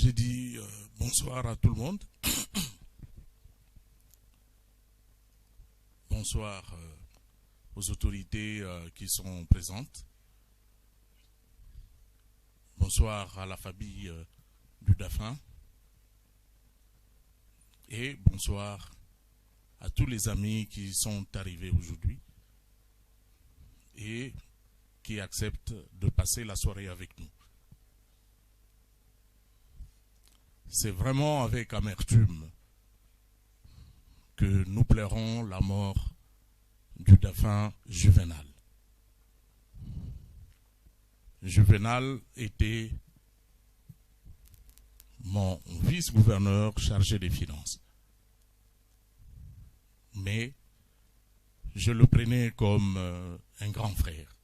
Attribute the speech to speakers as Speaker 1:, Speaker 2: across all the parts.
Speaker 1: J'ai dit bonsoir à tout le monde. Bonsoir aux autorités qui sont présentes. Bonsoir à la famille du Dauphin. Et bonsoir à tous les amis qui sont arrivés aujourd'hui et qui acceptent de passer la soirée avec nous. C'est vraiment avec amertume que nous pleurons la mort du dauphin Juvénal. Juvénal était mon vice-gouverneur chargé des finances. Mais je le prenais comme un grand frère.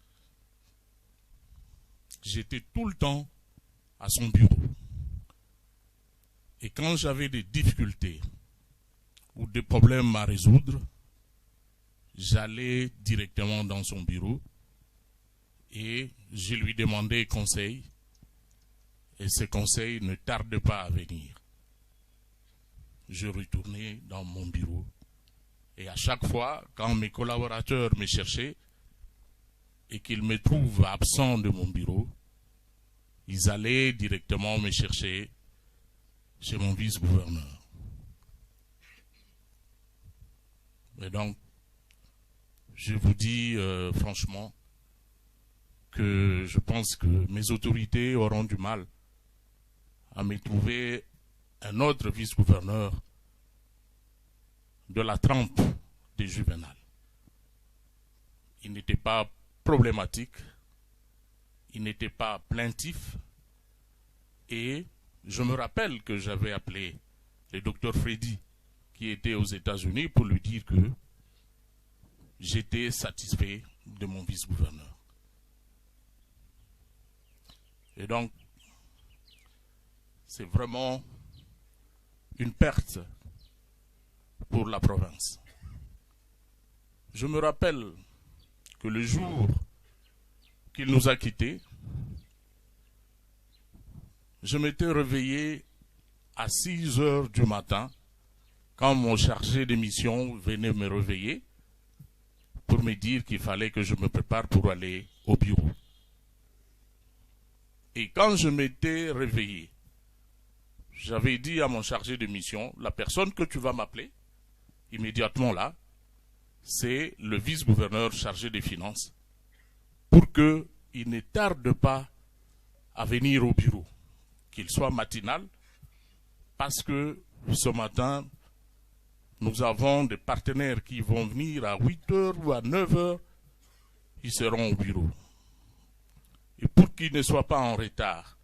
Speaker 1: J'étais tout le temps à son bureau. Et quand j'avais des difficultés ou des problèmes à résoudre, j'allais directement dans son bureau et je lui demandais conseil. Et ces conseils ne tardaient pas à venir. Je retournais dans mon bureau. Et à chaque fois, quand mes collaborateurs me cherchaient et qu'ils me trouvent absent de mon bureau, ils allaient directement me chercher chez mon vice-gouverneur. Et donc, je vous dis franchement que je pense que mes autorités auront du mal à me trouver un autre vice-gouverneur de la trempe des Juvénal. Il n'était pas problématique, il n'était pas plaintif, et je me rappelle que j'avais appelé le docteur Freddy, qui était aux États-Unis, pour lui dire que j'étais satisfait de mon vice-gouverneur. Et donc, c'est vraiment une perte pour la province. Je me rappelle que le jour qu'il nous a quittés, je m'étais réveillé à 6 heures du matin quand mon chargé de mission venait me réveiller pour me dire qu'il fallait que je me prépare pour aller au bureau. Et quand je m'étais réveillé, j'avais dit à mon chargé de mission, la personne que tu vas m'appeler, immédiatement là, c'est le vice-gouverneur chargé des finances, pour qu'il ne tarde pas à venir au bureau, qu'il soit matinal, parce que ce matin, nous avons des partenaires qui vont venir à 8 heures ou à 9 heures, ils seront au bureau. Et pour qu'ils ne soient pas en retard,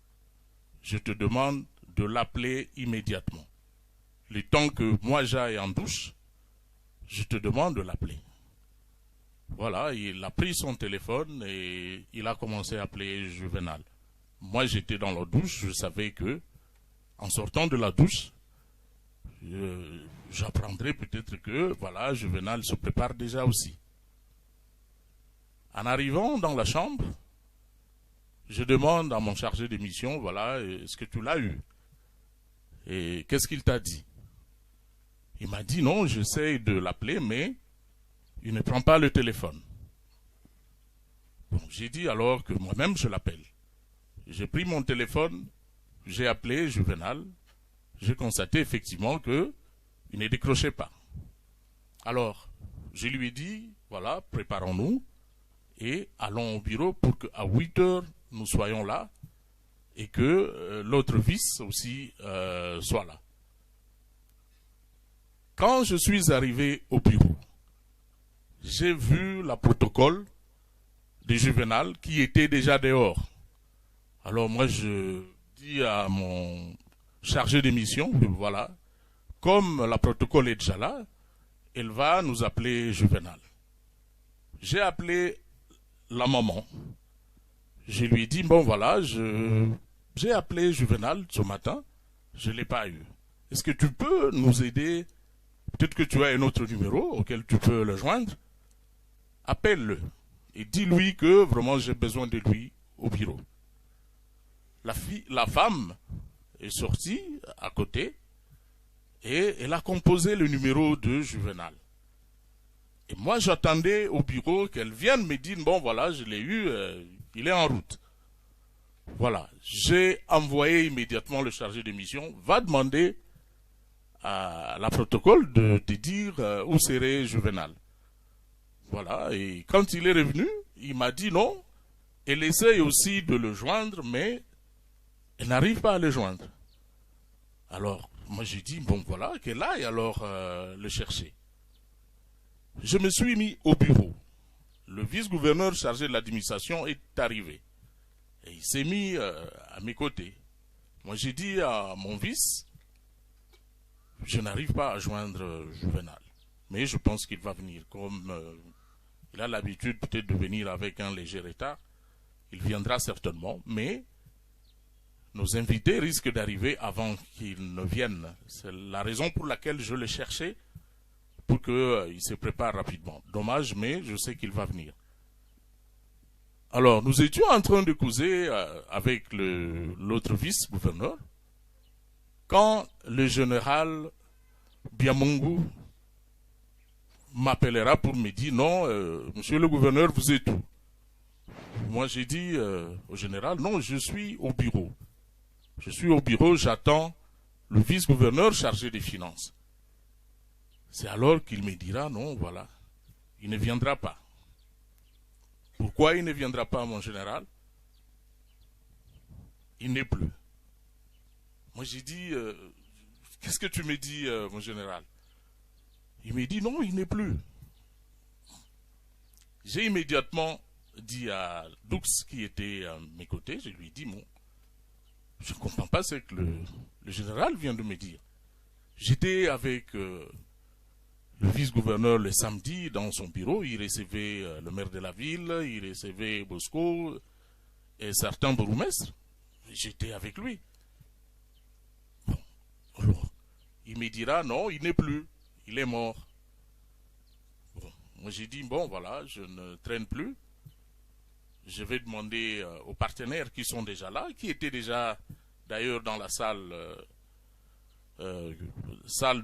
Speaker 1: je te demande de l'appeler immédiatement. Le temps que moi j'aille en douche, je te demande de l'appeler. Voilà, il a pris son téléphone et il a commencé à appeler Juvénal. Moi j'étais dans la douche, je savais que, en sortant de la douche, j'apprendrai peut-être que, voilà, Juvénal se prépare déjà aussi. En arrivant dans la chambre, je demande à mon chargé de mission, voilà, est-ce que tu l'as eu? Et qu'est-ce qu'il t'a dit? Il m'a dit non, j'essaie de l'appeler, mais il ne prend pas le téléphone. Bon, j'ai dit alors que moi-même je l'appelle. J'ai pris mon téléphone, j'ai appelé Juvénal, j'ai constaté effectivement qu'il ne décrochait pas. Alors, je lui ai dit, voilà, préparons-nous et allons au bureau pour qu'à 8 heures, nous soyons là et que l'autre vice aussi soit là. Quand je suis arrivé au bureau, j'ai vu la protocole de Juvénal qui était déjà dehors. Alors moi je dis à mon chargé de mission, voilà, comme la protocole est déjà là, elle va nous appeler Juvénal. J'ai appelé la maman. Je lui ai dit, bon voilà, j'ai appelé Juvénal ce matin, je ne l'ai pas eu. Est-ce que tu peux nous aider? Peut-être que tu as un autre numéro auquel tu peux le joindre. Appelle-le et dis-lui que vraiment j'ai besoin de lui au bureau. La femme est sortie à côté et elle a composé le numéro de Juvenal. Et moi, j'attendais au bureau qu'elle vienne me dire, bon voilà, je l'ai eu, il est en route. Voilà, j'ai envoyé immédiatement le chargé de mission, va demander à la protocole de dire où serait Juvenal. Voilà, et quand il est revenu, il m'a dit non, elle essaye aussi de le joindre, mais elle n'arrive pas à le joindre. Alors, moi j'ai dit, bon voilà, qu'elle aille alors le chercher. Je me suis mis au bureau. Le vice-gouverneur chargé de l'administration est arrivé. Et il s'est mis à mes côtés. Moi j'ai dit à mon vice, je n'arrive pas à joindre Juvenal. Mais je pense qu'il va venir. Comme il a l'habitude peut-être de venir avec un léger retard, il viendra certainement. Mais nos invités risquent d'arriver avant qu'ils ne viennent. C'est la raison pour laquelle je le cherchais, pour qu'il se prépare rapidement. Dommage, mais je sais qu'il va venir. Alors, nous étions en train de causer avec l'autre vice-gouverneur, quand le général Biamungu m'appellera pour me dire, non, monsieur le gouverneur, vous êtes où? Moi, j'ai dit au général, non, je suis au bureau. Je suis au bureau, j'attends le vice-gouverneur chargé des finances. C'est alors qu'il me dira, non, voilà, il ne viendra pas. Pourquoi il ne viendra pas, mon général? Il n'est plus. Moi, j'ai dit, qu'est-ce que tu me dis, mon général? Il me dit, non, il n'est plus. J'ai immédiatement dit à Doux, qui était à mes côtés, je lui ai dit, bon, je ne comprends pas ce que le général vient de me dire. J'étais avec le vice-gouverneur le samedi dans son bureau, il recevait le maire de la ville, il recevait Bosco et certains bourgmestres. J'étais avec lui. Bon, alors, il me dira non, il n'est plus, il est mort. Bon, moi j'ai dit bon voilà, je ne traîne plus. Je vais demander aux partenaires qui sont déjà là, qui étaient déjà d'ailleurs dans la salle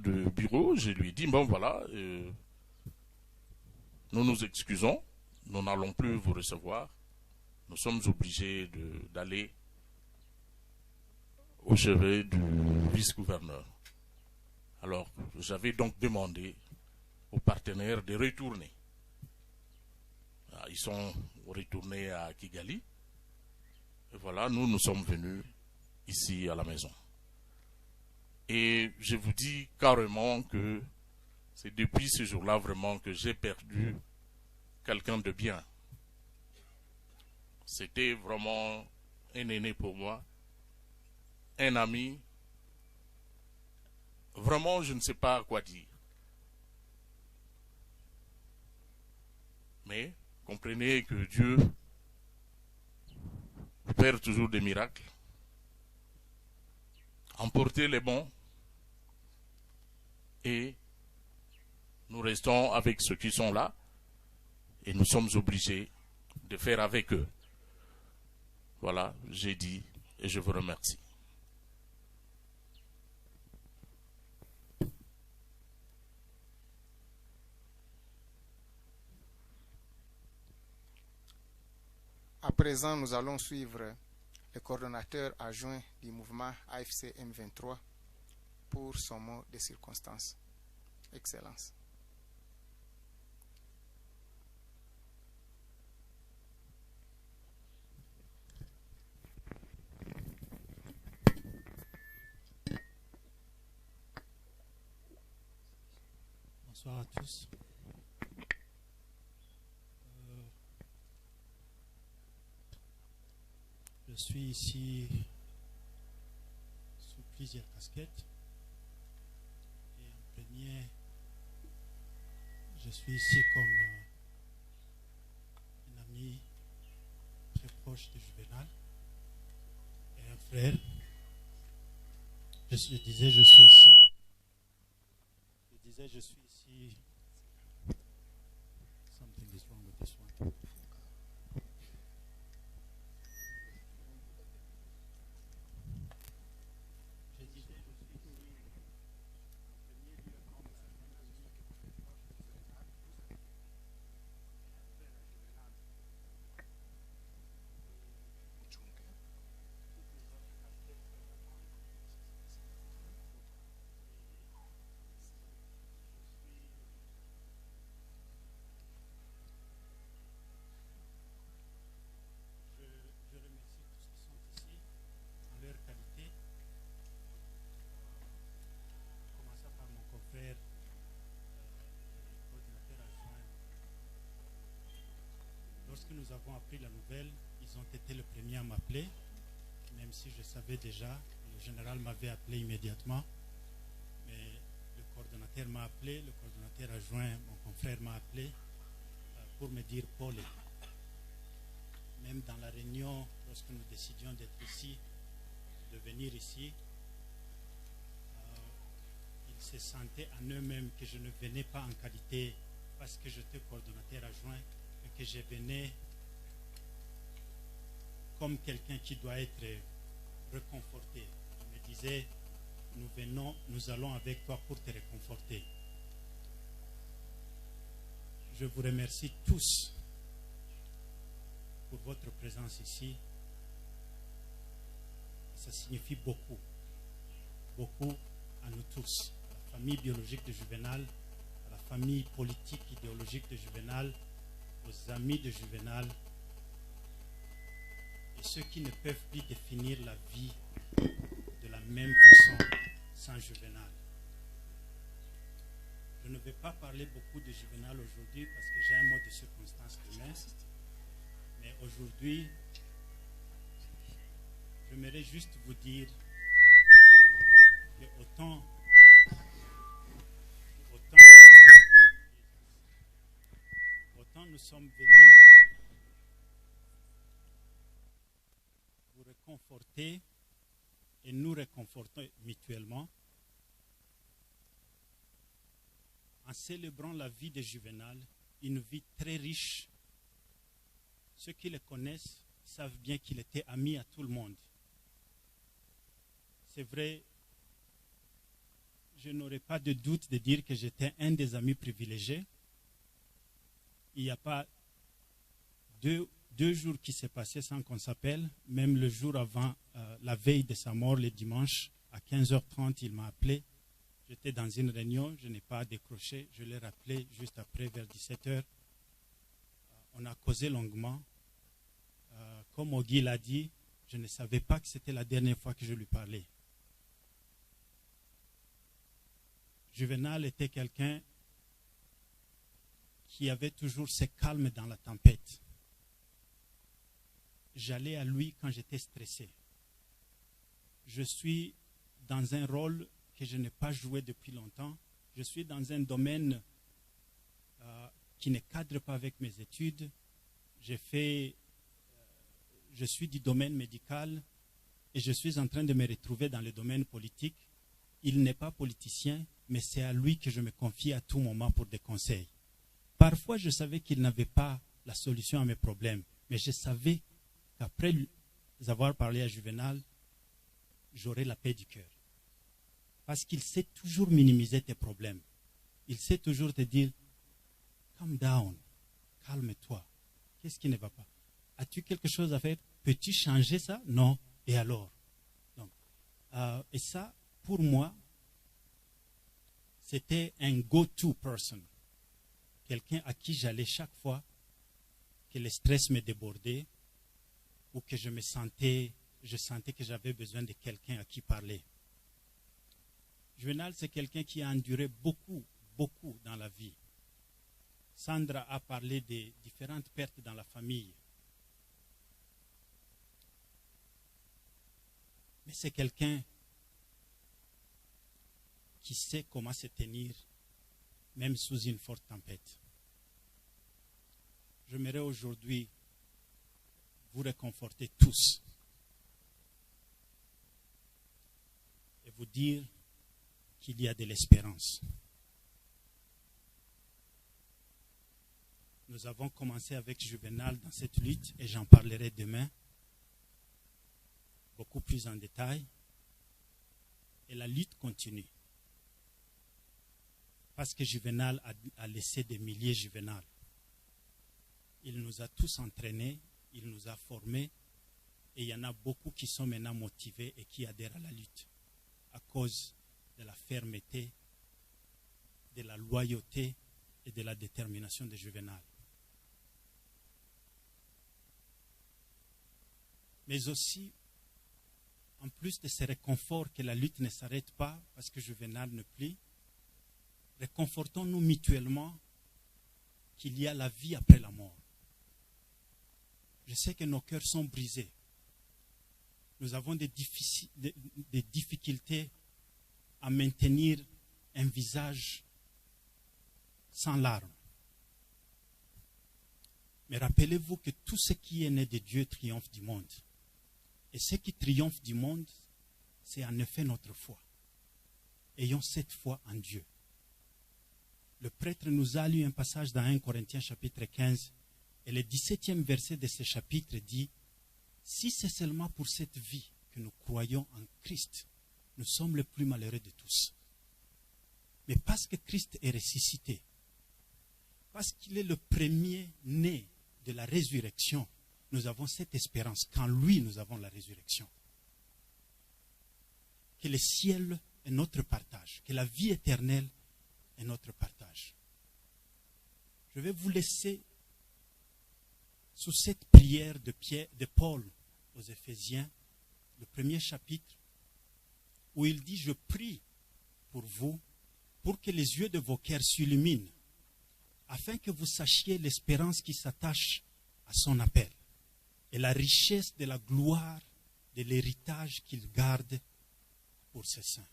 Speaker 1: de bureau. Je lui ai dit bon voilà, nous nous excusons, nous n'allons plus vous recevoir. Nous sommes obligés d'aller au chevet du vice-gouverneur. Alors, j'avais donc demandé aux partenaires de retourner. Ils sont retournés à Kigali. Et voilà, nous sommes venus ici à la maison. Et je vous dis carrément que c'est depuis ce jour-là vraiment que j'ai perdu quelqu'un de bien. C'était vraiment un aîné pour moi, un ami. Vraiment, je ne sais pas quoi dire. Mais comprenez que Dieu opère toujours des miracles. Emportez les bons et nous restons avec ceux qui sont là et nous sommes obligés de faire avec eux. Voilà, j'ai dit et je vous remercie.
Speaker 2: À présent, nous allons suivre le coordonnateur adjoint du mouvement AFC M23 pour son mot de circonstance. Excellence.
Speaker 3: Bonsoir à tous. Je suis ici sous plusieurs casquettes. Et en premier, je suis ici comme un ami très proche de Juvenal et un frère. Je disais, je suis ici. Something is wrong with this one. nous avons appris la nouvelle, ils ont été les premiers à m'appeler, même si je savais déjà. Le général m'avait appelé immédiatement, mais le coordonnateur m'a appelé, le coordonnateur adjoint, mon confrère m'a appelé pour me dire: Paul, même dans la réunion, lorsque nous décidions d'être ici, de venir ici, ils se sentaient en eux-mêmes que je ne venais pas en qualité parce que j'étais coordonnateur adjoint, mais que je venais comme quelqu'un qui doit être réconforté. Ils me disaient: nous allons avec toi pour te réconforter. Je vous remercie tous pour votre présence ici. Ça signifie beaucoup, beaucoup à nous tous, à la famille biologique de Juvénal, à la famille politique idéologique de Juvénal, aux amis de Juvénal et ceux qui ne peuvent plus définir la vie de la même façon sans Juvénal. Je ne vais pas parler beaucoup de Juvénal aujourd'hui parce que j'ai un mot de circonstance demain. Mais aujourd'hui, j'aimerais juste vous dire que autant nous sommes venus vous réconforter et nous réconforter mutuellement en célébrant la vie de Juvénal, une vie très riche. Ceux qui le connaissent savent bien qu'il était ami à tout le monde. C'est vrai, je n'aurais pas de doute de dire que j'étais un des amis privilégiés. Il n'y a pas deux jours qui s'est passé sans qu'on s'appelle. Même le jour avant, la veille de sa mort, le dimanche, à 15h30, il m'a appelé. J'étais dans une réunion, je n'ai pas décroché. Je l'ai rappelé juste après, vers 17h. On a causé longuement. Comme Ogi l'a dit, je ne savais pas que c'était la dernière fois que je lui parlais. Juvénal était quelqu'un qui avait toujours ce calme dans la tempête. J'allais à lui quand j'étais stressé. Je suis dans un rôle que je n'ai pas joué depuis longtemps. Je suis dans un domaine qui ne cadre pas avec mes études. Je suis du domaine médical et je suis en train de me retrouver dans le domaine politique. Il n'est pas politicien, mais c'est à lui que je me confie à tout moment pour des conseils. Parfois, je savais qu'il n'avait pas la solution à mes problèmes, mais je savais qu'après avoir parlé à Juvénal, j'aurais la paix du cœur. Parce qu'il sait toujours minimiser tes problèmes. Il sait toujours te dire: calm down, calme-toi. Qu'est-ce qui ne va pas? As-tu quelque chose à faire? Peux-tu changer ça? Non. Et alors? Donc, et ça, pour moi, c'était un go-to person. Quelqu'un à qui j'allais chaque fois que le stress me débordait ou que je sentais que j'avais besoin de quelqu'un à qui parler. Juvénal, c'est quelqu'un qui a enduré beaucoup, beaucoup dans la vie. Sandra a parlé des différentes pertes dans la famille. Mais c'est quelqu'un qui sait comment se tenir, même sous une forte tempête. J'aimerais aujourd'hui vous réconforter tous et vous dire qu'il y a de l'espérance. Nous avons commencé avec Juvénal dans cette lutte et j'en parlerai demain beaucoup plus en détail. Et la lutte continue. Parce que Juvénal a laissé des milliers Juvénal. Il nous a tous entraînés, il nous a formés et il y en a beaucoup qui sont maintenant motivés et qui adhèrent à la lutte à cause de la fermeté, de la loyauté et de la détermination de Juvénal. Mais aussi, en plus de ce réconfort que la lutte ne s'arrête pas parce que Juvénal ne plie, réconfortons-nous mutuellement qu'il y a la vie après la mort. Je sais que nos cœurs sont brisés. Nous avons des difficultés à maintenir un visage sans larmes. Mais rappelez-vous que tout ce qui est né de Dieu triomphe du monde. Et ce qui triomphe du monde, c'est en effet notre foi. Ayons cette foi en Dieu. Le prêtre nous a lu un passage dans 1 Corinthiens chapitre 15, et le 17e verset de ce chapitre dit « Si c'est seulement pour cette vie que nous croyons en Christ, nous sommes les plus malheureux de tous. Mais parce que Christ est ressuscité, parce qu'il est le premier né de la résurrection, nous avons cette espérance qu'en lui nous avons la résurrection. Que le ciel est notre partage, que la vie éternelle est notre partage. Je vais vous laisser sous cette prière de Paul aux Éphésiens, le premier chapitre, où il dit « Je prie pour vous, pour que les yeux de vos cœurs s'illuminent, afin que vous sachiez l'espérance qui s'attache à son appel et la richesse de la gloire de l'héritage qu'il garde pour ses saints. »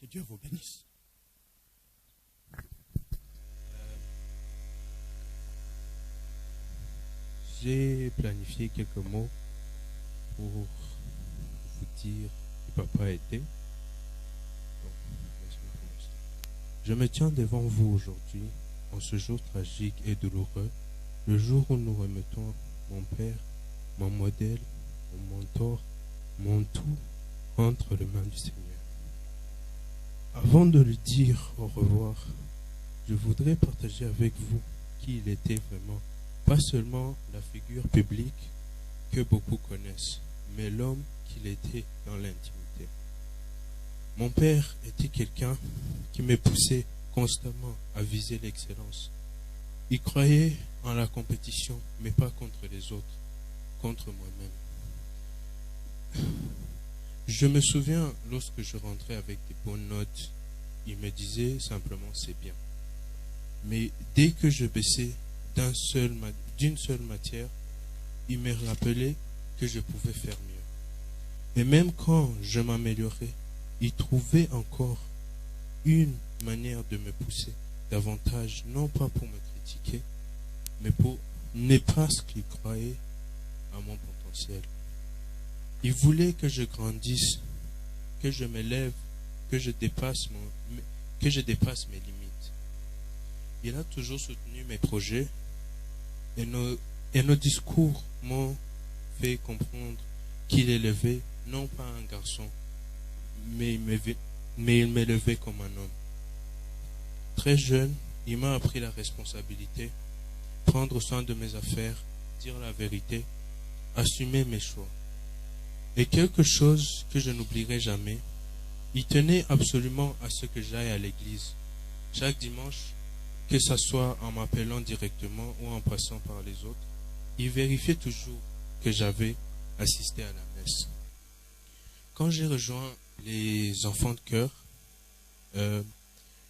Speaker 3: Que Dieu vous bénisse.
Speaker 4: J'ai planifié quelques mots pour vous dire que papa était. Je me tiens devant vous aujourd'hui, en ce jour tragique et douloureux, le jour où nous remettons mon père, mon modèle, mon mentor, mon tout entre les mains du Seigneur. Avant de lui dire au revoir, je voudrais partager avec vous qui il était vraiment. Pas seulement la figure publique que beaucoup connaissent, mais l'homme qu'il était dans l'intimité. Mon père était quelqu'un qui me poussait constamment à viser l'excellence. Il croyait en la compétition, mais pas contre les autres, contre moi-même. Je me souviens, lorsque je rentrais avec des bonnes notes, il me disait simplement « c'est bien ». Mais dès que je baissais d'une seule matière, il me rappelait que je pouvais faire mieux. Et même quand je m'améliorais, il trouvait encore une manière de me pousser davantage, non pas pour me critiquer, mais pour ne pas ce qu'il croyait à mon potentiel. Il voulait que je grandisse, que je m'élève, que je dépasse mes limites. Il a toujours soutenu mes projets et nos discours m'ont fait comprendre qu'il élevait non pas un garçon, mais il m'élevait comme un homme. Très jeune, il m'a appris la responsabilité, prendre soin de mes affaires, dire la vérité, assumer mes choix. Et quelque chose que je n'oublierai jamais, il tenait absolument à ce que j'aille à l'église. Chaque dimanche, que ce soit en m'appelant directement ou en passant par les autres, il vérifiait toujours que j'avais assisté à la messe. Quand j'ai rejoint les enfants de chœur,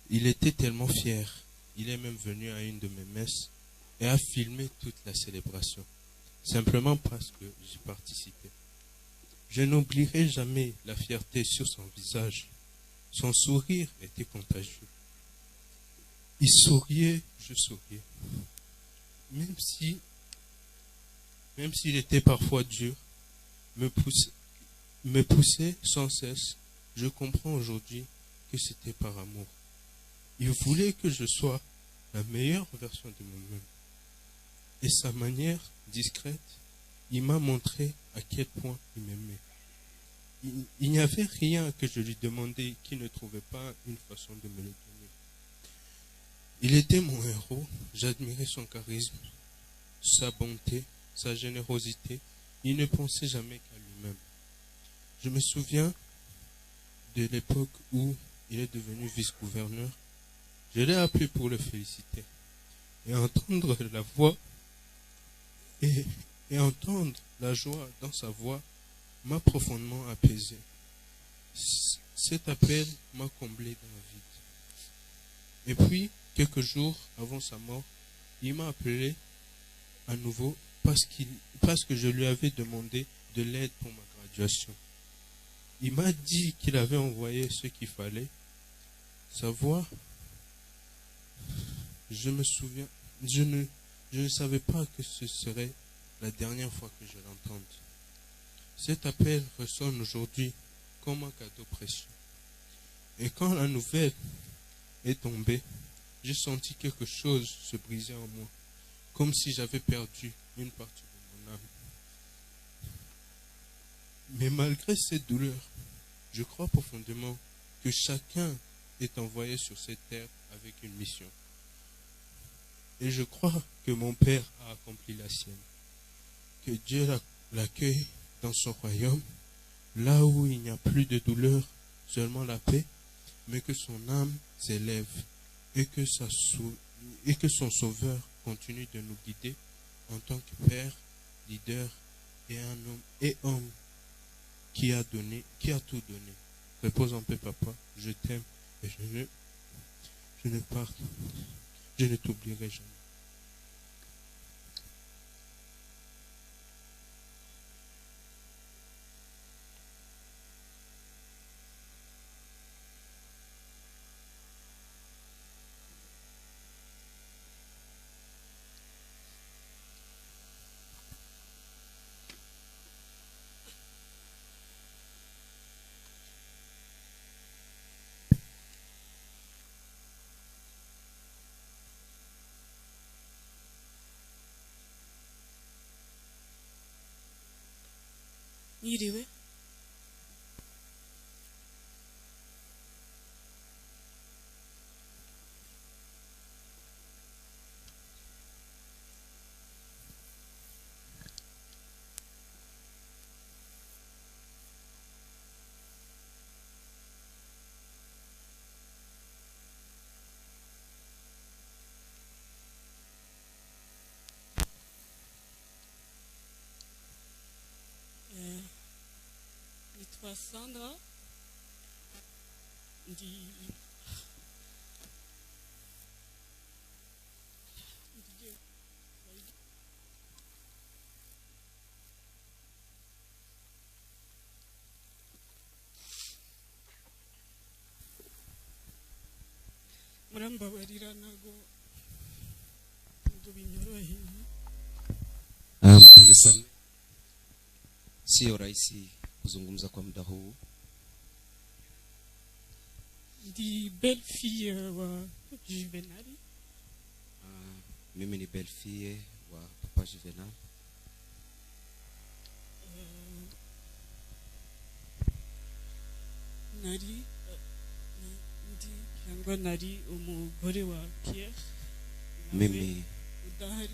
Speaker 4: il était tellement fier. Il est même venu à une de mes messes et a filmé toute la célébration, simplement parce que j'y participais. Je n'oublierai jamais la fierté sur son visage. Son sourire était contagieux. Il souriait, je souriais. Même s'il était parfois dur, me poussait sans cesse, je comprends aujourd'hui que c'était par amour. Il voulait que je sois la meilleure version de moi-même. Et sa manière discrète, il m'a montré à quel point il m'aimait. Il n'y avait rien que je lui demandais qui ne trouvait pas une façon de me le donner. Il était mon héros, j'admirais son charisme, sa bonté, sa générosité. Il ne pensait jamais qu'à lui-même. Je me souviens de l'époque où il est devenu vice-gouverneur. Je l'ai appelé pour le féliciter. Et entendre la voix et entendre la joie dans sa voix m'a profondément apaisé. Cet appel m'a comblé d'un vide. Et puis, quelques jours avant sa mort, il m'a appelé à nouveau parce que je lui avais demandé de l'aide pour ma graduation. Il m'a dit qu'il avait envoyé ce qu'il fallait. Sa voix, je me souviens, je ne savais pas que ce serait la dernière fois que je l'entende. Cet appel ressonne aujourd'hui comme un cadeau précieux. Et quand la nouvelle est tombée, j'ai senti quelque chose se briser en moi, comme si j'avais perdu une partie de mon âme. Mais malgré cette douleur, je crois profondément que chacun est envoyé sur cette terre avec une mission. Et je crois que mon Père a accompli la sienne. Que Dieu l'accueille dans son royaume, là où il n'y a plus de douleur, seulement la paix, mais que son âme s'élève et que son Sauveur continue de nous guider en tant que Père, leader et homme qui a tout donné. Repose en paix, papa, je t'aime et je ne t'oublierai jamais.
Speaker 5: Yiriwe nitwa Sandra murambabarira nago binyoroheye.
Speaker 6: Mtanisame, sio rahisi kuzungumza kwa muda huu.
Speaker 5: Ndi belle-fille wa Juvenal.
Speaker 6: Mimi ni belle-fille wa Papa Juvenal.
Speaker 5: Nari umugore wa Pierre.
Speaker 6: Mimi
Speaker 5: udahari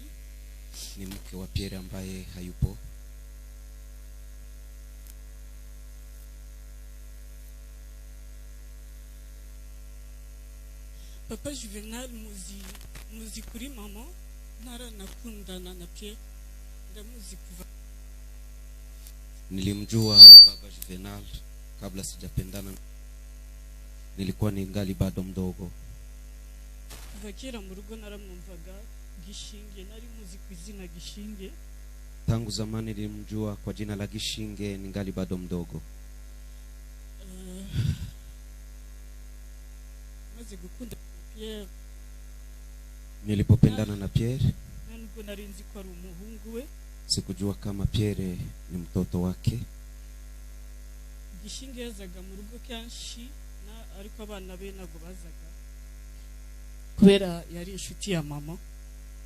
Speaker 6: ni mke wa Pierre ambaye hayupo.
Speaker 5: Papa Juvenal muzi kuri mama nara nakundana na Pierre ndamuzi kuva.
Speaker 6: Nilimjua Baba Juvenal kabla sijapendana. Nilikuwa ningali bado mdogo.
Speaker 5: Kuva kera mu rugo naramwumvaga Gishinge, nari muzi ku izina Gishinge.
Speaker 6: Tangu zamani nilimjua kwa jina la Gishinge ningali bado mdogo.
Speaker 5: Maze gukunda Pierre,
Speaker 6: nilipopendana na Pierre,
Speaker 5: nubwo nari nzi ko ari umuhungu we,
Speaker 6: sikujua kama Pierre ni mtoto wake.
Speaker 5: Gishinge yazaga mu rugo kenshi ariko abana be nago bazaga kubera yari inshuti ya mama.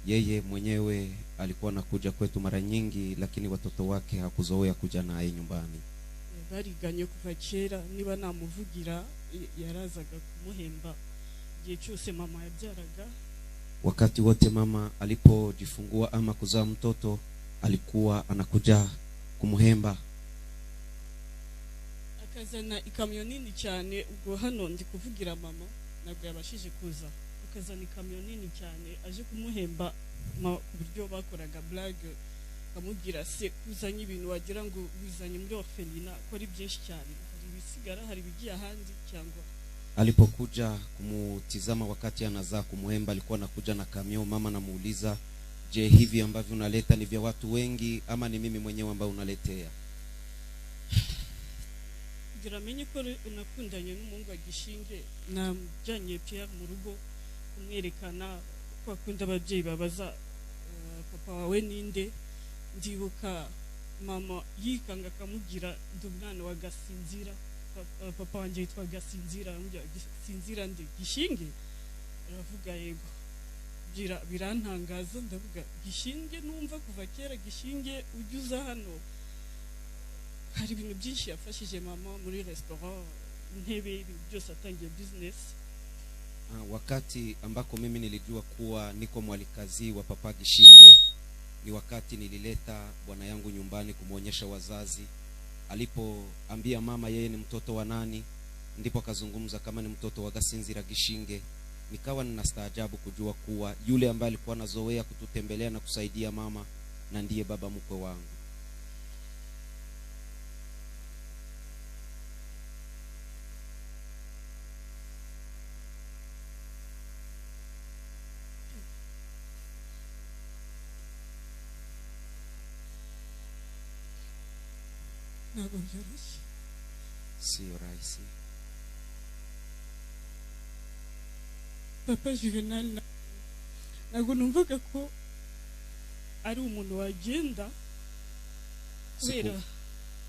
Speaker 6: Yeye mwenyewe alikuwa anakuja kwetu mara nyingi, lakini watoto wake hakuzoea kuja naye nyumbani.
Speaker 5: Bariganye kuva kera, niba namuvugira yarazaga kumuhemba igihe cyose mama yabyaraga.
Speaker 6: Wakati wote mama alipojifungua ama kuzaa mtoto alikuwa anakuja kumuhemba.
Speaker 5: Akazana ikamyo nini cyane, ubwo hano ndi kuvugira mama nabwo yabashije kuza. Akazana ikamyo nini cyane aje kumuhemba ku buryo bakoraga blague, amugira se kuzanye ibintu wagira ngo bizanye muri orphelina ko ari byinshi cyane, hari bisigara hari bigiye ahandi cyangwa.
Speaker 6: Alipokuja kumutizama wakati anazaa kumuhemba alikuwa anakuja na kamyo. Mama namuuliza, Je, hivi ambavyo unaleta ni vya watu wengi ama ni mimi mwenyewe ambao unaletea?
Speaker 5: Giramenye ko unakundanye n'umuhungu wa Gishinge namjanye Pierre mu rugo kumwerekana ko akunda ababyeyi babaza papa wawe ninde. Ndibuka mama yikanga akamugira ndi umwana wa Gasinzira, papa wanje yitwa Gasinzira, amubwira Gasinzira ndi Gishinge, aravuga yego. Birantangaza, ndavuga Gishinge numva kuva kera, Gishinge ujuza hano. Hari ibintu byinshi yafashije mama muri restaurant, intebe, ibintu byose atangiye business.
Speaker 6: Wakati ambako mimi nilijua kuwa niko mwalikazi wa papa Gishinge ni wakati nilileta bwana yangu nyumbani kumuonyesha wazazi. Alipoambia mama yeye ni mtoto wa nani, ndipo akazungumza kama ni mtoto wa Gasinzira Gishinge. Nikawa ninastaajabu kujua kuwa yule ambaye alikuwa anazoea kututembelea na kusaidia mama na ndiye baba mkwe wangu. Sio rahisi.
Speaker 5: Papa Juvenal nago numvaga ko ari umuntu wagenda kubera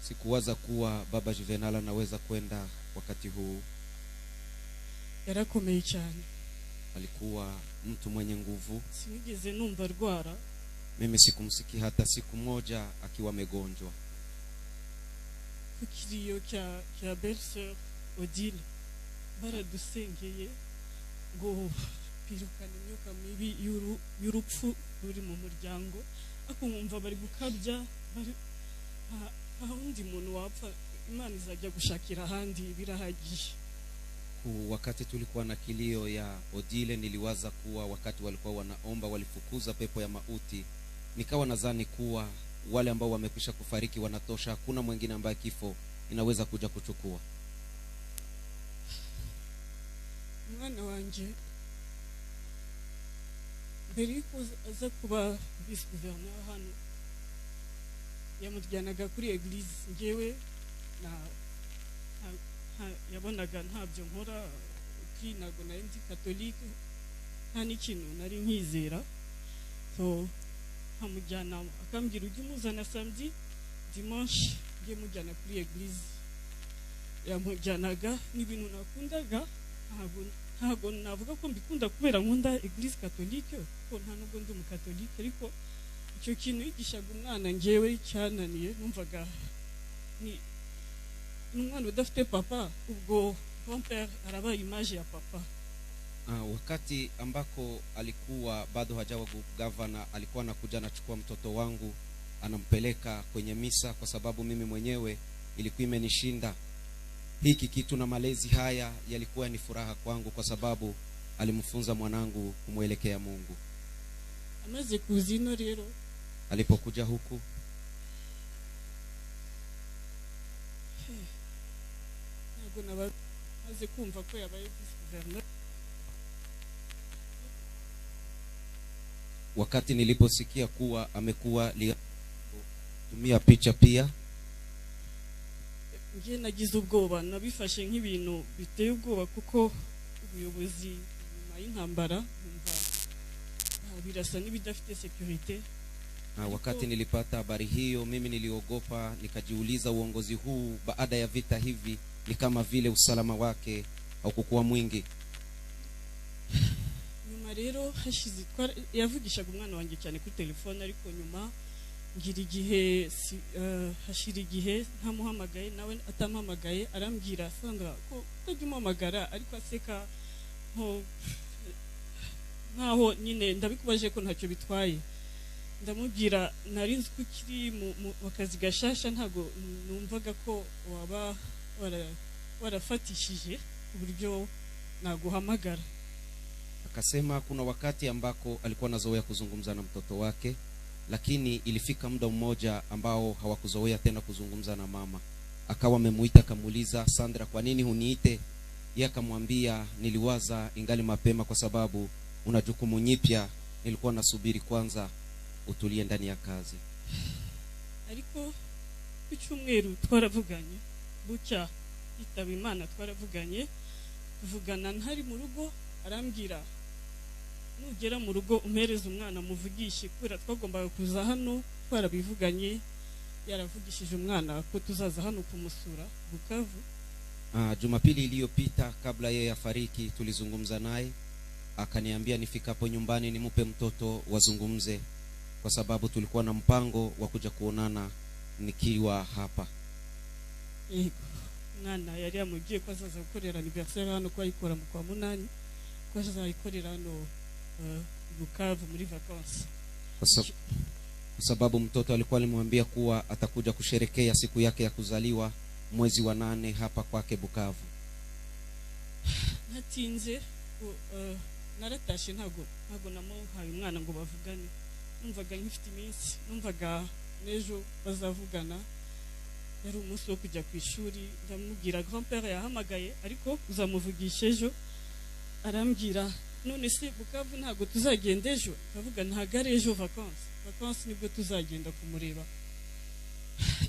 Speaker 6: sikuwaza kuwa baba Juvenal anaweza kwenda wakati huu.
Speaker 5: Yarakomeye cyane,
Speaker 6: alikuwa mtu mwenye nguvu.
Speaker 5: Sinigeze numva rwara.
Speaker 6: Mimi sikumsiki hata siku moja akiwa amegonjwa.
Speaker 5: Kukiriyo kya belle-sœur Odile baradusengeye ngo pirukana imyuka mibi y'urupfu ruri mu muryango. Akumva bari gukabya, undi muntu wapfa Imana izajya gushakira ahandi, birahagiye.
Speaker 6: Wakati tulikuwa na kilio ya Odile, niliwaza kuwa wakati walikuwa wanaomba walifukuza pepo ya mauti. Nikawa nadhani kuwa wale ambao wamekwisha kufariki wanatosha, hakuna mwingine ambaye kifo inaweza kuja kuchukua.
Speaker 5: Mwana wanje mbere ko aza kuba vice gouverneur hano, yamujyanaga kuri eglise. Ngewe yabonaga ntabyo nkora, nago nari ndi catholique, nta n'ikintu nari nkizera. So hamujyana akambwira ujye umuzana samedi dimanche ngiye mujyana kuri eglise. Yamujyanaga n'ibintu nakundaga, ntago navuga ko mbikunda kubera nkunda eglise catholique, ko nta nubwo ndi umukatolike, ariko icyo kintu yigishaga umwana ngewe cyananiye. Numvaga ni umwana udafite papa, ubwo grand-père arabaye image ya papa.
Speaker 6: Wakati ambako alikuwa bado hajawa gavana, alikuwa anakuja anachukua mtoto wangu anampeleka kwenye misa, kwa sababu mimi mwenyewe ilikuwa imenishinda hiki kitu, na malezi haya yalikuwa ni furaha kwangu kwa sababu alimfunza mwanangu kumwelekea Mungu.
Speaker 5: Amaze kuzino rero,
Speaker 6: alipokuja huku
Speaker 5: nago nabaze kumva ko yabaye vice gouverneur.
Speaker 6: Wakati niliposikia kuwa amekuwa tumia picha pia,
Speaker 5: ngiye nagize ubwoba, nabifashe nk'ibintu biteye ubwoba, kuko ubuyobozi nyuma y'intambara numva birasa n'ibidafite security.
Speaker 6: Wakati nilipata habari hiyo, mimi niliogopa, nikajiuliza uongozi huu baada ya vita hivi ni kama vile usalama wake haukuwa mwingi.
Speaker 5: Nyuma rero hashize yavugishaga umwana wanjye cyane kuri telefone, ariko nyuma ngira igihe hashira igihe ntamuhamagaye, nawe atamuhamagaye. Arambwira Sandra ko utajumamagara, ariko aseka nkaho nyine ndabikubaje ko ntacyo bitwaye. Ndamubwira nari nzi ko kiri mu kazi gashasha, ntago numvaga ko waba warafatishije uburyo naguhamagara.
Speaker 6: Akasema kuna wakati ambako alikuwa anazoea kuzungumza na mtoto wake, lakini ilifika muda mmoja ambao hawakuzoea tena kuzungumza na mama. Akawa amemuita, akamuuliza, Sandra, kwa nini huniite? Yeye akamwambia, niliwaza ingali mapema kwa sababu una jukumu nyipya, nilikuwa nasubiri kwanza utulie ndani ya kazi.
Speaker 5: ariko ku cyumweru twaravuganye, bucya yitaba Imana twaravuganye, tuvugana ntari mu rugo, arambwira nugera mu rugo umpereze umwana muvugishe, kubera twagombaga kuza hano twarabivuganye, yaravugishije umwana ko tuzaza hano kumusura Bukavu.
Speaker 6: Jumapili iliyopita kabla yeye afariki tulizungumza naye, akaniambia nifikapo nyumbani nimupe mtoto wazungumze, kwa sababu tulikuwa na mpango wa kuja kuonana nikiwa hapa.
Speaker 5: Mwana yari yamugiye ko azaza gukorera anniversaire hano kwa ikora mu kwa munani, ko azaza ikorera hano Bukavu muri vacances.
Speaker 6: Kwa sababu mtoto alikuwa alimwambia kuwa atakuja kusherekea siku yake ya kuzaliwa mwezi wa 8 hapa kwake Bukavu.
Speaker 5: Natinze naratashe ntago namuhaye umwana ngo bavugane, numvaga nkifite iminsi, numvaga nejo bazavugana, yari umunsi wo kujya ku ishuri, ndamubwira grand-père yahamagaye ariko uzamuvugisha ejo, arambwira none se Bukavu ntago tuzagenda ejo, ndavuga ntago ari ejo vacances nibwo tuzagenda kumureba.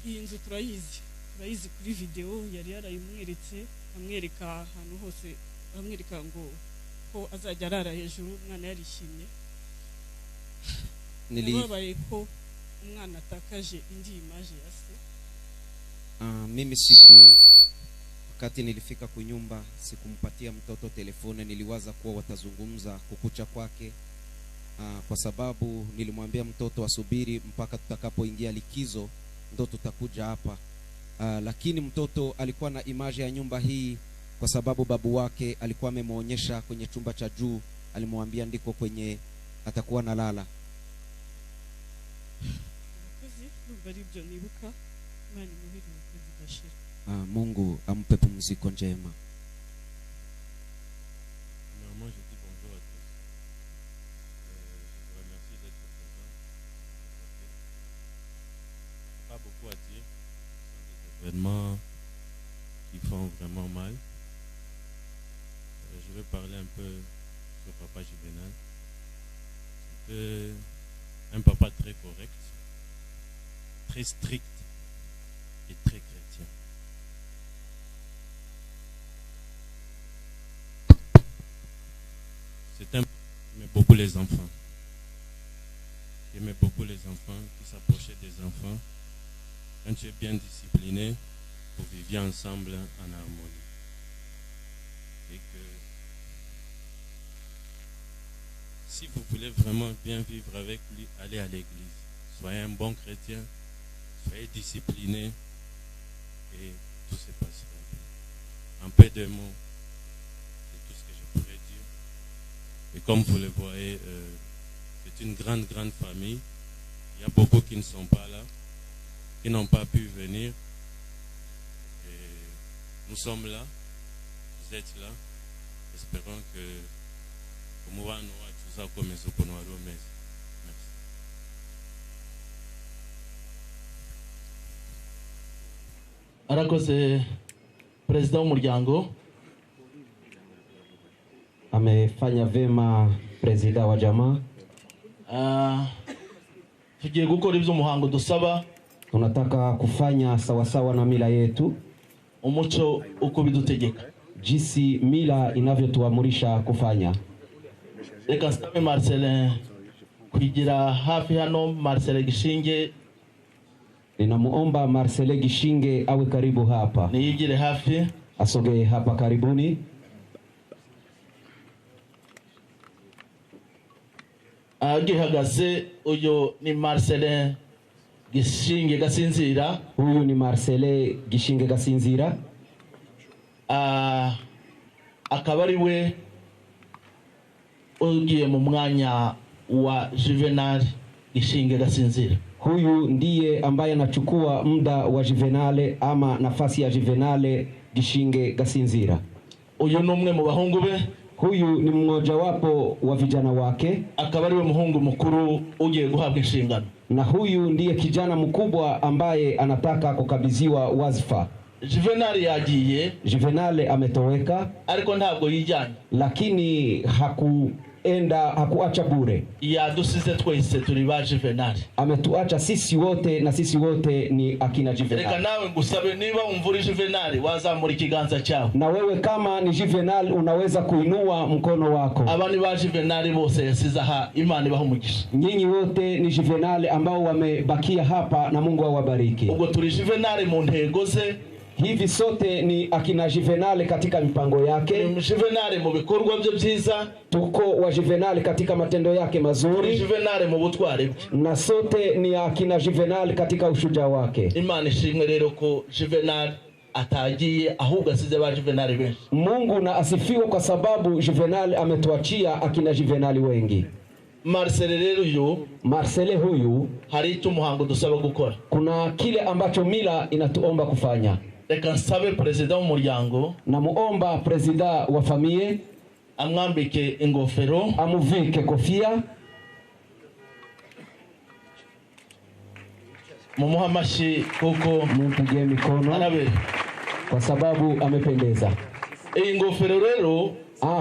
Speaker 5: Iyi nzu turayizi kuri video, yari yarayimweretse, amwereka ahantu hose, amwereka ngo ko azajya arara hejuru, umwana yarishimye. Nibabaye ko umwana atakaje indi image ya se.
Speaker 6: Mimi wakati nilifika kunyumba sikumpatia mtoto telefone, niliwaza kuwa watazungumza kukucha kwake, kwa sababu nilimwambia mtoto asubiri mpaka tutakapoingia likizo ndo tutakuja hapa. Lakini mtoto alikuwa na image ya nyumba hii, kwa sababu babu wake alikuwa amemuonyesha kwenye chumba cha juu, alimwambia ndiko kwenye atakuwa nalala. Mungu ampe pumziko njema.
Speaker 4: Événements qui font vraiment mal. Je vais parler un peu sur Papa Juvenal. C'est un papa très correct, très strict et très chrétien. C'est un qui aimait beaucoup les enfants. Qui aimait beaucoup les enfants, qui s'approchait des enfants. Quand tu es bien discipliné, vous viviez ensemble en harmonie. Et que si vous voulez vraiment bien vivre avec lui, allez à l'église. Soyez un bon chrétien, soyez discipliné et tout se passera bien. En peu de mots, c'est tout ce que je pourrais dire. Et comme vous le voyez, c'est une grande famille. Il y a beaucoup qui ne sont pas là, qui n'ont pas pu venir. Et nous sommes là, vous êtes là. Espérons que comme va nous tout ça comme ça pour nous remettre. Merci.
Speaker 7: Arakoze president w'umuryango.
Speaker 6: Amefanya vema president wa jamaa.
Speaker 7: Tugiye gukora ivyo umuhango dusaba.
Speaker 6: Tunataka kufanya sawasawa na mila yetu,
Speaker 7: umuco uko bidutegeka,
Speaker 6: jinsi mila inavyotuamurisha kufanya.
Speaker 7: Reka sabe Marcelin kugira hafi hano. Marcelin Gishinge,
Speaker 6: ninamuomba Marcelin Gishinge awe karibu hapa.
Speaker 7: Niyigire hafi,
Speaker 6: asogee hapa karibuni.
Speaker 7: Agihagaze uyo ni Marcelin Gishinge Gasinzira.
Speaker 6: Huyu ni Marcelin Gishinge Gasinzira.
Speaker 7: Akaba ari we ugiye mu mwanya wa Juvenal Gishinge Gasinzira.
Speaker 6: Huyu ndiye ambaye anachukua muda wa Juvenale ama nafasi ya Juvenale Gishinge Gasinzira.
Speaker 7: Uyu ni umwe mu bahungu be.
Speaker 6: Huyu ni mmoja wapo wa vijana wake.
Speaker 7: Akaba ari we muhungu mukuru ugiye guhabwa inshingano.
Speaker 6: Na huyu ndiye kijana mkubwa ambaye anataka kukabidhiwa wazifa.
Speaker 7: Juvenal yagiye.
Speaker 6: Juvenal ametoweka,
Speaker 7: ariko ntabwo yijyanye.
Speaker 6: Lakini
Speaker 8: hakuacha bure.
Speaker 7: Yadusize twese turi ba Juvenal.
Speaker 8: Ametuacha sisi wote na sisi wote ni akina Juvenal.
Speaker 7: Reka nawe ngusabe niba umvura Juvenal wazamura ikiganza cyawe.
Speaker 8: Na wewe kama ni Juvenal unaweza kuinua mkono wako.
Speaker 7: Abani ba Juvenal bose yasiza ha Imana ibaho umugisha.
Speaker 8: Nyinyi wote ni Juvenal ambao wamebakia hapa na Mungu awabariki.
Speaker 7: Ubwo turi Juvenal mu ntego ze.
Speaker 8: Hivi sote ni akina Juvenal katika mipango yake.
Speaker 7: Ni Juvenal mu bikorwa bye byiza.
Speaker 8: Tuko wa Juvenal katika matendo yake mazuri.
Speaker 7: Ni Juvenal mu butware bwe.
Speaker 8: Na sote ni akina Juvenal katika ushujaa wake.
Speaker 7: Imana ishimwe rero ko Juvenal atagiye ahubwo asize ba Juvenal benshi.
Speaker 8: Mungu na asifiwe kwa sababu Juvenal ametuachia akina Juvenal wengi. Marcel huyu
Speaker 7: hari icyo umuhango dusaba gukora.
Speaker 8: Kuna kile ambacho mila inatuomba kufanya.
Speaker 7: Reka nsabe president w'umuryango
Speaker 8: na muomba president wa famille
Speaker 7: amwambike ingofero,
Speaker 8: amuvike kofia,
Speaker 7: mumuha amashi kuko
Speaker 8: mumpigie mikono
Speaker 7: arabe
Speaker 8: kwa sababu amependeza.
Speaker 7: Iyi ngofero rero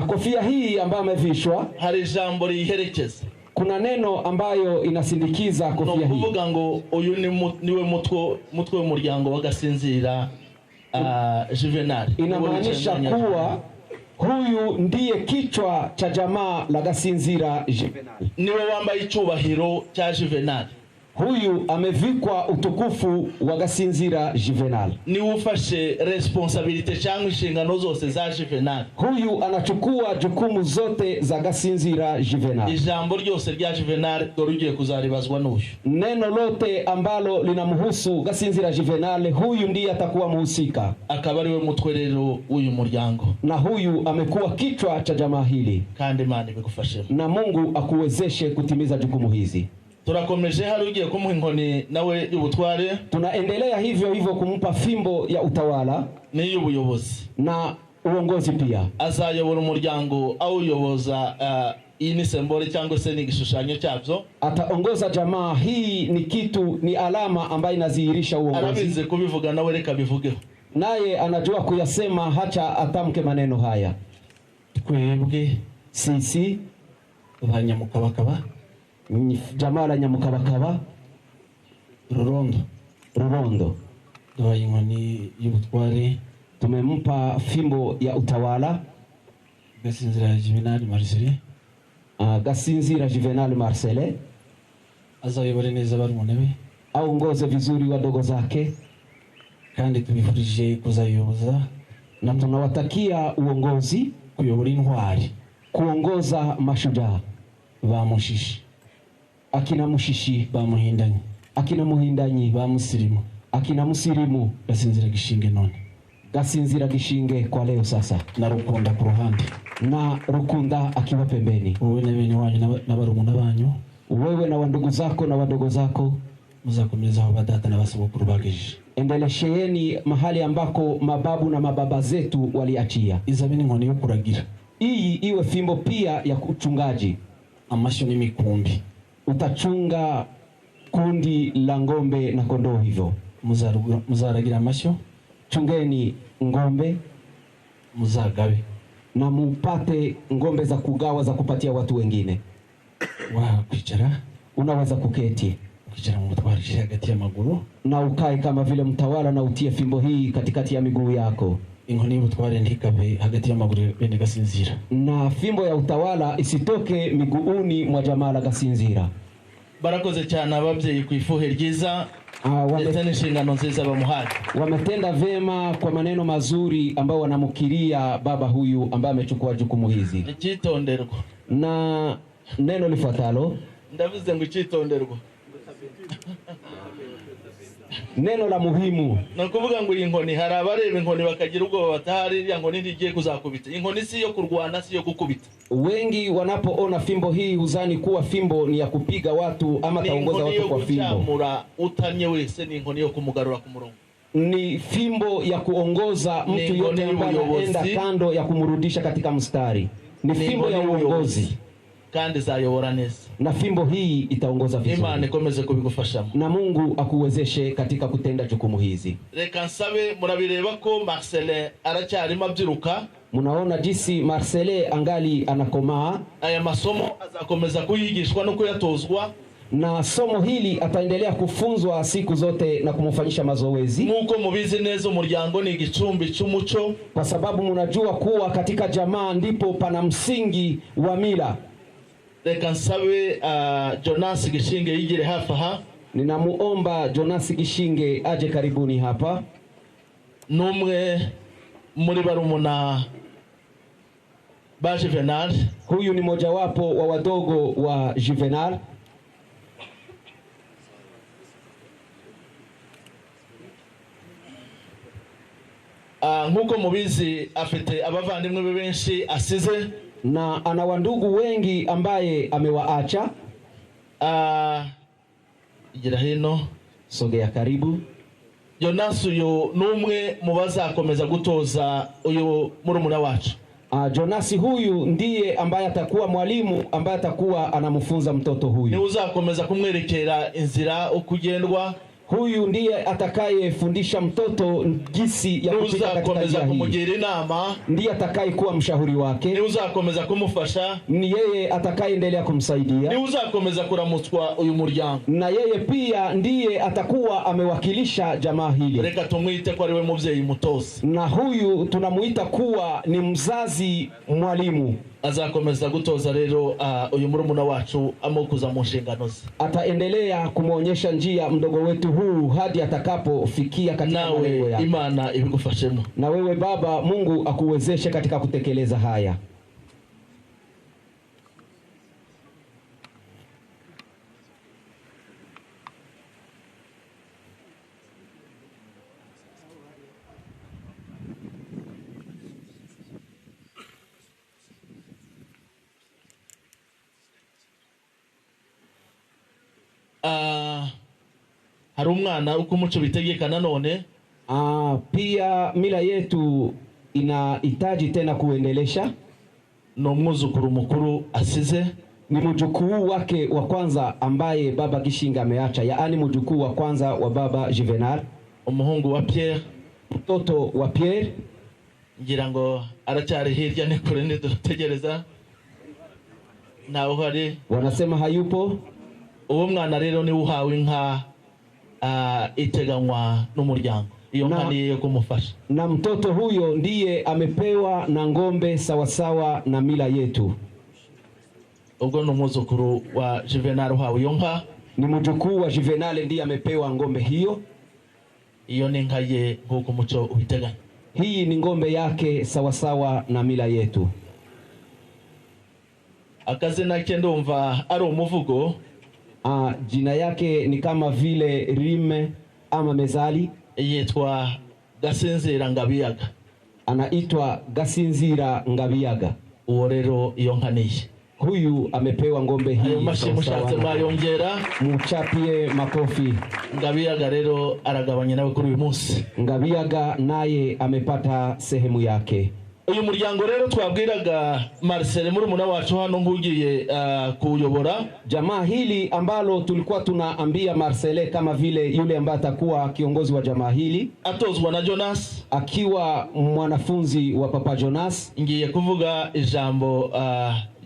Speaker 8: kofia hii ambayo amevishwa
Speaker 7: hari jambo riherekeza.
Speaker 8: Kuna neno ambayo inasindikiza kofia hii.
Speaker 7: Kuvuga ngo uyu niwe mutwe w'umuryango wagasinzira Juvenal.
Speaker 8: Inamaanisha kuwa huyu ndiye kichwa cha jamaa la Gasinzira Juvenal.
Speaker 7: Niwe wambaye icyubahiro cya Juvenal.
Speaker 8: Huyu amevikwa utukufu wa Gasinzira Juvenal.
Speaker 7: Ni ufashe responsibility cyangwa inshingano zose za Juvenal.
Speaker 8: Huyu anachukua jukumu zote za Gasinzira Juvenal.
Speaker 7: Ijambo ryose rya Juvenal dorugiye kuzaribazwa n'uyu.
Speaker 8: Neno lote ambalo linamhusu Gasinzira Juvenal, huyu ndiye atakuwa mhusika.
Speaker 7: Akaba ariwe mutwe rero w'uyu muryango.
Speaker 8: Na huyu amekuwa kichwa cha jamaa hili.
Speaker 7: Kandi Imana ibigufashe.
Speaker 8: Na Mungu akuwezeshe kutimiza jukumu hizi.
Speaker 7: Turakomeje hari ugiye kumuha inkoni nawe y'ubutware.
Speaker 8: Tunaendelea hivyo kumpa fimbo ya utawala
Speaker 7: ni y'ubuyobozi
Speaker 8: na uongozi pia.
Speaker 7: Azayobora umuryango au uyoboza iyi ni symbole cyangwa se ni igishushanyo cyabyo.
Speaker 8: Ataongoza jamaa hii, ni kitu, ni alama ambayo inadhihirisha uongozi.
Speaker 7: Arabize kubivuga nawe reka bivugeho.
Speaker 8: Naye anajua kuyasema, hacha atamke maneno haya.
Speaker 7: Twebwe
Speaker 8: sisi
Speaker 7: abanyamukabakaba,
Speaker 8: jamaa la Nyamukabakaba Rurondo
Speaker 7: duhaye inkoni y'ubutware,
Speaker 8: tumempa fimbo ya utawala
Speaker 7: Gasinzira Juvenal Marcel.
Speaker 8: Gasinzira Juvenal Marcel
Speaker 7: azayobore neza barumuna be,
Speaker 8: aongoze vizuri wadogo zake,
Speaker 7: kandi tubifurije kuzayoboza
Speaker 8: na tunawatakia uongozi,
Speaker 7: kuyobora intwari,
Speaker 8: kuongoza mashujaa,
Speaker 7: bamushishi
Speaker 8: akina Mushishi,
Speaker 7: bamuhindanyi
Speaker 8: akina Muhindanyi,
Speaker 7: bamusirimu
Speaker 8: akina Musirimu,
Speaker 7: Gasinzira Gishinge none
Speaker 8: Gasinzira Gishinge kwa leo sasa,
Speaker 7: na Rukunda ku ruhande,
Speaker 8: na Rukunda akiwa pembeni.
Speaker 7: Wowe na bene wanyu na barumuna banyu,
Speaker 8: wewe na wandugu zako na wadogo zako,
Speaker 7: muzakomeza aho badata na basogokuru bagejeje.
Speaker 8: Endelesheeni mahali ambako mababu na mababa zetu waliachia.
Speaker 7: Izabe n'inkoni yo kuragira.
Speaker 8: Iyi iwe fimbo pia ya kuchungaji.
Speaker 7: Amashyo n'imikumbi.
Speaker 8: Utachunga kundi la ngombe na kondoo hivyo.
Speaker 7: Muzaragira amashyo.
Speaker 8: Chungeni ngombe.
Speaker 7: Muzagabe.
Speaker 8: Na mupate ngombe za kugawa za kupatia watu wengine.
Speaker 7: Kwicara.
Speaker 8: Unaweza kuketi.
Speaker 7: Ukijana mutwarishe hagati ya maguru.
Speaker 8: Na ukae kama vile mtawala na utie fimbo hii katikati ya miguu yako.
Speaker 7: Inkoni y'ubutware ntikabe hagati ya maguru bene Gasinzira.
Speaker 8: Na fimbo ya utawala isitoke miguuni mwa jamaa la Gasinzira.
Speaker 7: Barakoze cyane ababyeyi ku ifuhe ryiza. Inshingano nziza bamuhaye.
Speaker 8: Wametenda vema kwa maneno mazuri ambao wanamukiria baba huyu ambaye amechukua jukumu hizi.
Speaker 7: Ikitonderwa.
Speaker 8: Na neno lifuatalo.
Speaker 7: Ndavuze ngo ikitonderwa.
Speaker 8: Neno la muhimu.
Speaker 7: Nakuvuga ngo iyi nkoni hari abareba inkoni bakagira ubwo batahari ya nkoni ndigiye kuzakubita. Inkoni si yo kurwana, si yo gukubita.
Speaker 8: Wengi wanapoona fimbo hii huzani kuwa fimbo ni ya kupiga watu ama taongoza watu kwa fimbo.
Speaker 7: Ni kuchamura utanye wese, ni inkoni yo kumugarura ku murongo.
Speaker 8: Ni fimbo ya kuongoza mtu yote ambaye anaenda kando ya kumrudisha katika mstari. Ni fimbo ya uongozi.
Speaker 7: kandi zayobora neza,
Speaker 8: na fimbo hii itaongoza vizuri.
Speaker 7: Imana ikomeze kubigufashamo,
Speaker 8: na Mungu akuwezeshe katika kutenda jukumu hizi.
Speaker 7: Reka nsabe, murabireba ko Marcelin aracyarimo abyiruka.
Speaker 8: Munaona jinsi Marcelin angali anakomaa.
Speaker 7: Aya masomo azakomeza kuyigishwa no kuyatozwa,
Speaker 8: na somo hili ataendelea kufunzwa siku zote na kumfanyisha mazoezi.
Speaker 7: Nuko mubizi neza umuryango ni igicumbi cy'umuco,
Speaker 8: kwa sababu mnajua kuwa katika jamaa ndipo pana msingi wa mila.
Speaker 7: Reka nsabe Jonas Gishinge yigire hafi aha.
Speaker 8: Ninamuomba Jonas Gishinge aje karibuni hapa.
Speaker 7: Numwe muri barumuna ba Juvenal.
Speaker 8: Huyu ni mojawapo wa wadogo wa Juvenal.
Speaker 7: Nkuko mubizi afite abavandimwe be benshi asize,
Speaker 8: na ana wandugu wengi ambaye amewaacha.
Speaker 7: Igira hino,
Speaker 8: sogea karibu.
Speaker 7: Jonas uyu numwe mu bazakomeza gutoza uyu murumuna wacu.
Speaker 8: Jonas huyu ndiye ambaye atakuwa mwalimu ambaye atakuwa anamfunza mtoto huyu.
Speaker 7: Ni uzakomeza kumwerekera inzira ukugendwa.
Speaker 8: Huyu ndiye atakayefundisha mtoto jinsi ya kupita katika njia hii.
Speaker 7: Kumugira inama.
Speaker 8: Ndiye atakayekuwa mshauri wake.
Speaker 7: Ni uzakomeza kumufasha.
Speaker 8: Ni yeye atakayeendelea kumsaidia.
Speaker 7: Ni uzakomeza kuramutswa uyu muryango.
Speaker 8: Na yeye pia ndiye atakuwa amewakilisha jamaa hili.
Speaker 7: Reka tumwite ko ari we muvyeyi mutozi.
Speaker 8: Na huyu tunamuita kuwa ni mzazi mwalimu.
Speaker 7: Azakomeza gutoza rero uyu murumuna wacu amukuza mu nshingano ze.
Speaker 8: Ataendelea kumuonyesha njia mdogo wetu huu hadi atakapofikia katika malengo yake.
Speaker 7: Imana ibigufashemo.
Speaker 8: Na wewe baba, Mungu akuwezeshe katika kutekeleza haya.
Speaker 7: Hari umwana uko umuco bitegeka nanone.
Speaker 8: Pia mila yetu inahitaji tena kuendelesha.
Speaker 7: No mwuzukuru mukuru asize,
Speaker 8: ni mjukuu wake wa kwanza ambaye baba Gishinga ameacha, yaani mjukuu wa kwanza wa baba Juvenal,
Speaker 7: umuhungu wa Pierre,
Speaker 8: mtoto wa Pierre.
Speaker 7: Ngira ngo aracyari hirya ni kure ni dutegereza. Naho hari
Speaker 8: wanasema hayupo.
Speaker 7: Uwo mwana rero ni uhawe inka iteganywa n'umuryango. Iyo nka niyo kumufasha.
Speaker 8: Na mtoto huyo ndiye amepewa na ngombe sawasawa na mila yetu.
Speaker 7: Ubwo ni umwuzukuru wa Juvenal uhawe iyo nka.
Speaker 8: Ni mjukuu wa Juvenal ndiye amepewa ngombe hiyo.
Speaker 7: Iyo ni nka ye nk'uko umuco ubiteganya.
Speaker 8: Hii ni ngombe yake sawasawa na mila yetu.
Speaker 7: Akazina ke ndumva ari umuvugo.
Speaker 8: Jina yake ni kama vile rime ama mezali.
Speaker 7: Yitwa Gasinzira Ngabiyaga.
Speaker 8: Anaitwa Gasinzira Ngabiyaga.
Speaker 7: Uwo rero iyo nka niye.
Speaker 8: Huyu amepewa ngombe hii.
Speaker 7: Ayo mashimushatse bayongera.
Speaker 8: Muchapie makofi.
Speaker 7: Ngabiyaga rero aragabanye nawe kuri uyu munsi.
Speaker 8: Ngabiyaga naye amepata sehemu yake.
Speaker 7: Uyu muryango rero twabwiraga Marcel murumuna wacu hano ngugiye kuyobora.
Speaker 8: Jamaa hili ambalo tulikuwa tunaambia Marcel kama vile yule ambaye atakuwa kiongozi wa jamaa hili,
Speaker 7: atozwa na Jonas,
Speaker 8: akiwa mwanafunzi wa papa Jonas.
Speaker 7: Ngiye kuvuga ijambo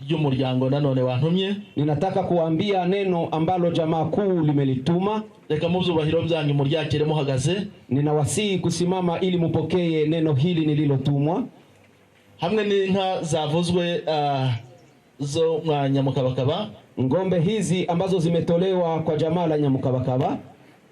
Speaker 7: y'umuryango nanone wantumye.
Speaker 8: Ninataka kuambia neno ambalo jamaa kuu limelituma.
Speaker 7: Reka muzubahiro byanyu muryakire muhagaze.
Speaker 8: Ninawasihi kusimama ili mupokee neno hili nililotumwa.
Speaker 7: Hamwe n'inka zavuzwe zo mwa Nyamukabakaba.
Speaker 8: Ngombe hizi ambazo zimetolewa kwa jamaa la Nyamukabakaba.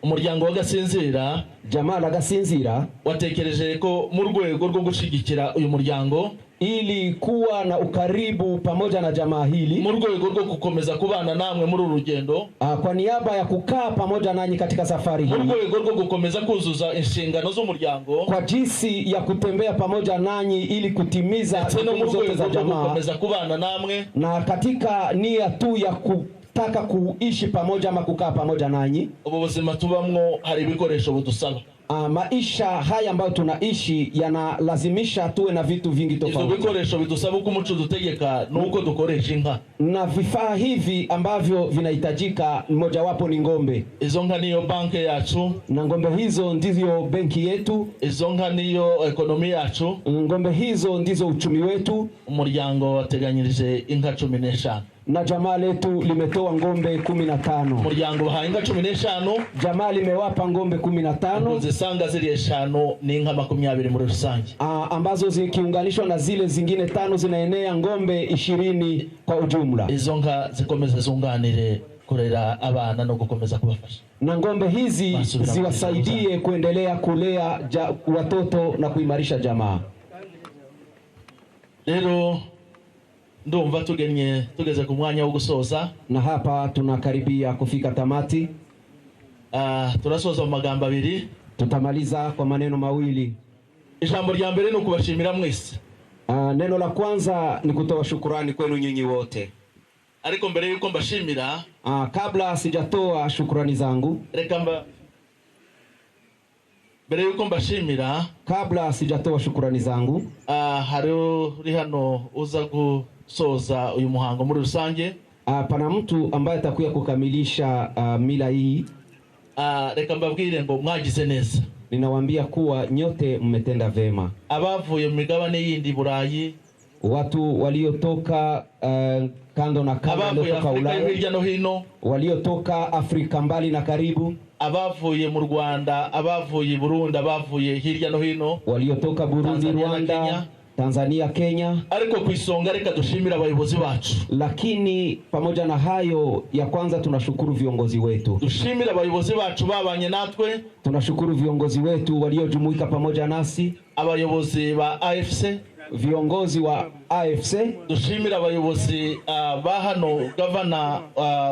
Speaker 7: Umuryango wa Gasinzira,
Speaker 8: jamaa la Gasinzira,
Speaker 7: watekereje ko mu rwego rwo gushigikira uyu muryango,
Speaker 8: ili kuwa na ukaribu pamoja na jamaa hili,
Speaker 7: mu rwego rwo gukomeza kubana namwe muri urugendo,
Speaker 8: kwa niaba ya kukaa pamoja nanyi katika safari hii,
Speaker 7: mu rwego rwo gukomeza kuzuza inshingano z'umuryango,
Speaker 8: kwa jinsi ya kutembea pamoja nanyi ili kutimiza
Speaker 7: jukumu
Speaker 8: zote za jamaa,
Speaker 7: gukomeza kubana namwe,
Speaker 8: na katika nia tu ya taka kuishi pamoja ama kukaa pamoja nanyi.
Speaker 7: Ubu buzima tubamwo hari ibikoresho budusaba.
Speaker 8: maisha haya ambayo tunaishi yanalazimisha tuwe na vitu vingi
Speaker 7: Izo
Speaker 8: tofauti.
Speaker 7: bikoresho bidusaba uko umuco dutegeka nuko dukoresha inka.
Speaker 8: Na vifaa hivi ambavyo vinahitajika mojawapo ni ngombe.
Speaker 7: Izo nka niyo banki yacu.
Speaker 8: Na ngombe hizo ndizo benki yetu.
Speaker 7: Izo nka niyo ekonomi yacu.
Speaker 8: Ngombe hizo ndizo uchumi wetu.
Speaker 7: Umuryango wateganyirije inka 15.
Speaker 8: Na jamaa letu limetoa ngombe 15.
Speaker 7: Umuryango bahaye inka 15.
Speaker 8: Jamaa limewapa ngombe 15.
Speaker 7: Zisanga ziri 5 ni inka 20 muri rusange.
Speaker 8: Ambazo zikiunganishwa na zile zingine 5 zinaenea ngombe 20 kwa ujumla.
Speaker 7: Izo nka zikomeze zunganire kurera abana no gukomeza kubafasha.
Speaker 8: Na ngombe hizi ziwasaidie kuendelea kulea watoto na kuimarisha jamaa.
Speaker 7: Lero ndumva tugeze ku mwanya wo gusoza,
Speaker 8: na hapa tunakaribia kufika tamati.
Speaker 7: Turasoza mu magambo abiri,
Speaker 8: tutamaliza kwa maneno mawili.
Speaker 7: Ijambo rya mbere ni kubashimira mwese.
Speaker 8: Neno la kwanza ni kutoa shukrani kwenu nyinyi wote.
Speaker 7: Ariko mbere yuko mbashimira,
Speaker 8: kabla sijatoa shukrani zangu,
Speaker 7: mbere yuko mbashimira,
Speaker 8: kabla sijatoa shukrani zangu,
Speaker 7: hari uri hano uza gusoza uyu muhango muri rusange.
Speaker 8: Pana mtu ambaye atakuya kukamilisha mila hii.
Speaker 7: Reka mbabwire ngo mwagize neza.
Speaker 8: Ninawaambia kuwa nyote mmetenda vema.
Speaker 7: Abavuye mu migabane yindi Burayi,
Speaker 8: watu waliotoka kando na kando,
Speaker 7: waliotoka Ulaya, hirya no hino,
Speaker 8: waliotoka Afrika mbali na karibu,
Speaker 7: abavuye mu Rwanda, abavuye Burundi, abavuye hirya no hino,
Speaker 8: waliotoka Burundi, Rwanda, Tanzania, Kenya.
Speaker 7: Ariko kwisonga reka dushimira abayobozi bacu.
Speaker 8: Lakini pamoja na hayo, ya kwanza tunashukuru viongozi wetu.
Speaker 7: Dushimira abayobozi bacu babanye natwe.
Speaker 8: Tunashukuru viongozi wetu waliojumuika pamoja nasi.
Speaker 7: Abayobozi ba AFC,
Speaker 8: viongozi wa AFC.
Speaker 7: Dushimira abayobozi ba hano governor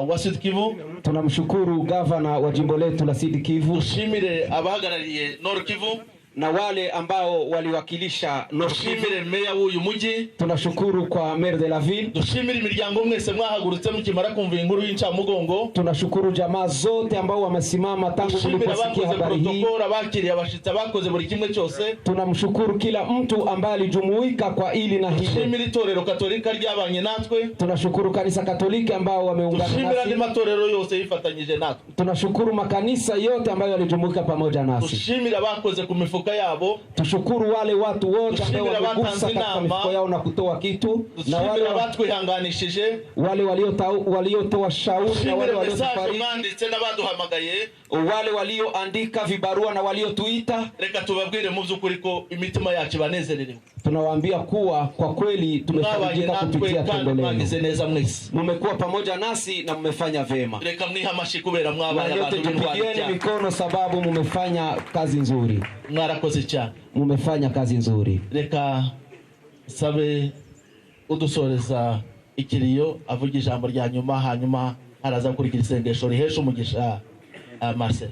Speaker 7: wa Sud Kivu.
Speaker 8: Tunamshukuru governor wa jimbo letu la Sud Kivu.
Speaker 7: Dushimire abahagarariye Nord Kivu
Speaker 8: na wale ambao waliwakilisha Nord Kivu.
Speaker 7: Dushimire meya w'uyu mujyi.
Speaker 8: Tunashukuru kwa maire de la ville.
Speaker 7: Dushimire imiryango mwese mwahagurutse mukimara kumva inkuru y'incamugongo.
Speaker 8: Tunashukuru jamaa zote ambao wamesimama tangu mliposikia habari hii.
Speaker 7: Protokora bakiriye abashitsi bakoze buri kimwe cyose.
Speaker 8: Tunamshukuru kila mtu ambaye alijumuika kwa ili na hili.
Speaker 7: Dushimire itorero Katolika ryabanye natwe.
Speaker 8: Tunashukuru kanisa Katoliki ambao wameungana nasi.
Speaker 7: Dushimire andi matorero yose yifatanyije natwe.
Speaker 8: Tunashukuru makanisa yote ambayo yalijumuika pamoja nasi.
Speaker 7: Dushimire abakoze ku mifuka yabo.
Speaker 8: Tushukuru wale watu wote ambao wamegusa katika mifuko yao na kutoa kitu.
Speaker 7: Na wale batwihanganishije,
Speaker 8: wale waliotoa shauri, na wale waliotufariji, wale walioandika vibarua na waliotuita.
Speaker 7: Reka tubabwire mu by'ukuri ko imitima yacu banezererewe.
Speaker 8: Tunawaambia kuwa kwa kweli tumefarijika kupitia tendo lenu. Mmekuwa pamoja nasi na mmefanya vema.
Speaker 7: Reka mniha amashi kubera mwabaye abantu
Speaker 8: tupigieni mikono sababu mmefanya kazi nzuri.
Speaker 7: Mwarakoze cyane.
Speaker 8: Mmefanya kazi nzuri.
Speaker 7: Reka sabe udusoreza ikiriyo avuga ijambo rya nyuma, hanyuma araza kurikira isengesho rihesha umugisha Marcel.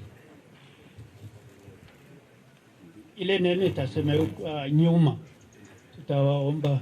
Speaker 9: Ile nene tasema nyuma tutawaomba